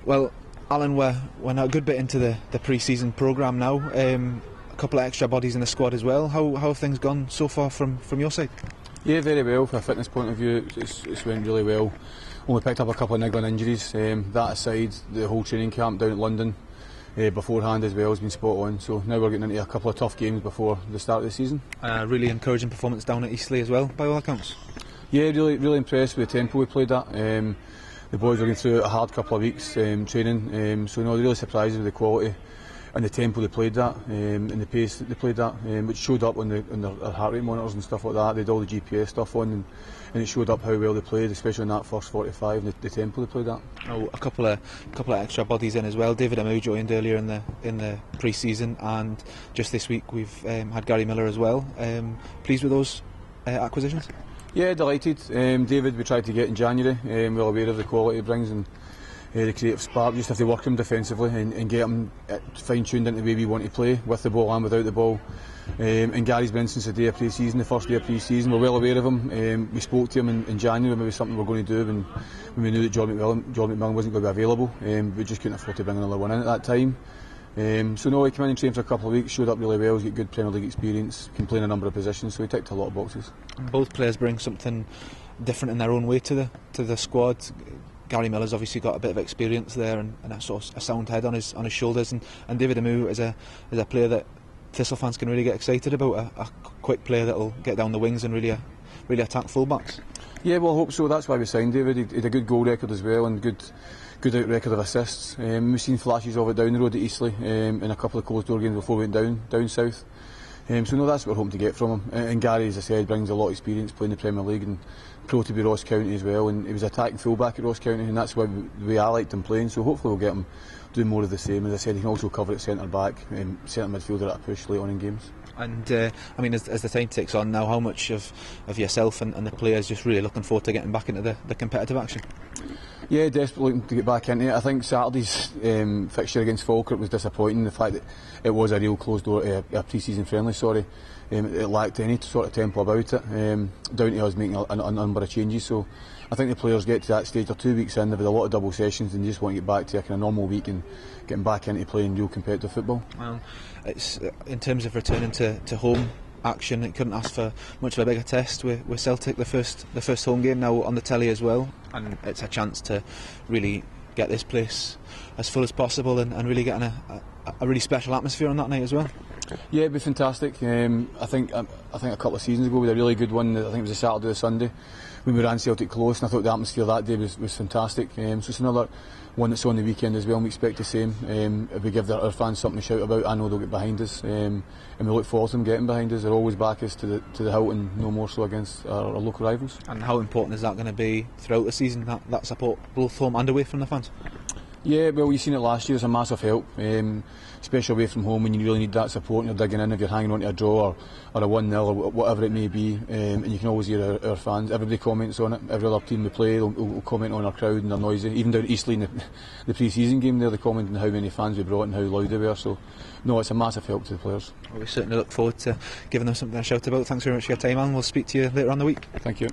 Well, Alan, we're now a good bit into the pre-season programme now. A couple of extra bodies in the squad as well. How have things gone so far from your side? Yeah, very well. From a fitness point of view, it's went really well. Only picked up a couple of niggling injuries. That aside, the whole training camp down at London beforehand as well has been spot on. So now we're getting into a couple of tough games before the start of the season. Really encouraging performance down at Eastleigh as well, by all accounts. Yeah, really impressed with the tempo we played at. The boys were going through a hard couple of weeks training, so no, really surprised with the quality and the tempo they played at, and the pace that they played at, which showed up on their heart rate monitors and stuff like that. They had all the GPS stuff on, and it showed up how well they played, especially in that first 45 and the tempo they played at. Oh, a couple of extra bodies in as well. David Amu joined earlier in the pre-season, and just this week we've had Gary Miller as well. Pleased with those acquisitions? Yeah, delighted. David we tried to get in January, well aware of the quality he brings and the creative spark. Just have to work him defensively and get him fine-tuned into the way we want to play, with the ball and without the ball. And Gary's been since the day of pre-season, the first day of pre-season. We're well aware of him. We spoke to him in January, maybe something we're going to do when we knew that John McMillan wasn't going to be available. We just couldn't afford to bring another one in at that time. So no, he came in and trained for a couple of weeks, showed up really well. He's got good Premier League experience, can play in a number of positions, so he ticked a lot of boxes. Both players bring something different in their own way to the squad. Gary Miller's obviously got a bit of experience there and a sort of a sound head on his shoulders, and David Amu is a player that Thistle fans can really get excited about. A quick player that will get down the wings and really attack fullbacks. Yeah, well, I hope so. That's why we signed David. He had a good goal record as well and good out record of assists. We've seen flashes of it down the road at Eastleigh in a couple of closed door games before we went down south. So no, that's what we're hoping to get from him. And Gary, as I said, brings a lot of experience playing the Premier League and pro to be Ross County as well. And he was attacking fullback at Ross County, and that's why I liked him playing. So hopefully we'll get him doing more of the same. As I said, he can also cover at centre back, centre midfielder at a push late on in games. And I mean, as the time ticks on now, how much of yourself and the players just really looking forward to getting back into the competitive action? Yeah, desperately looking to get back into it. I think Saturday's fixture against Falkirk was disappointing. The fact that it was a real closed door, a pre-season friendly, it lacked any sort of tempo about it. Down to us making a number of changes. So I think the players get to that stage. They're 2 weeks in, they've had a lot of double sessions, and they just want to get back to a kind of normal week and getting back into playing real competitive football. Well, it's in terms of returning to home action, it couldn't ask for much of a bigger test with Celtic, the first home game now on the telly as well, and it's a chance to really get this place as full as possible and really get in a really special atmosphere on that night as well. Yeah, it'd be fantastic. I think a couple of seasons ago we had a really good one. I think it was a Saturday or Sunday when we ran Celtic close, and I thought the atmosphere that day was fantastic. So it's another one that's on the weekend as well, and we expect the same. If we give our fans something to shout about, I know they'll get behind us, and we look forward to them getting behind us. They'll always back us to the hilt, and no more so against our local rivals. And how important is that going to be throughout the season, that support both home and away from the fans? Yeah, well, you've seen it last year. It's a massive help, especially away from home when you really need that support and you're digging in if you're hanging on to a draw or a 1-0 or whatever it may be. And you can always hear our fans. Everybody comments on it. Every other team we play will comment on our crowd and they're noisy. Even down at Eastleigh in the pre-season game there, they comment on how many fans we brought and how loud they were. So, no, it's a massive help to the players. Well, we certainly look forward to giving them something to shout about. Thanks very much for your time, Alan. We'll speak to you later on in the week. Thank you.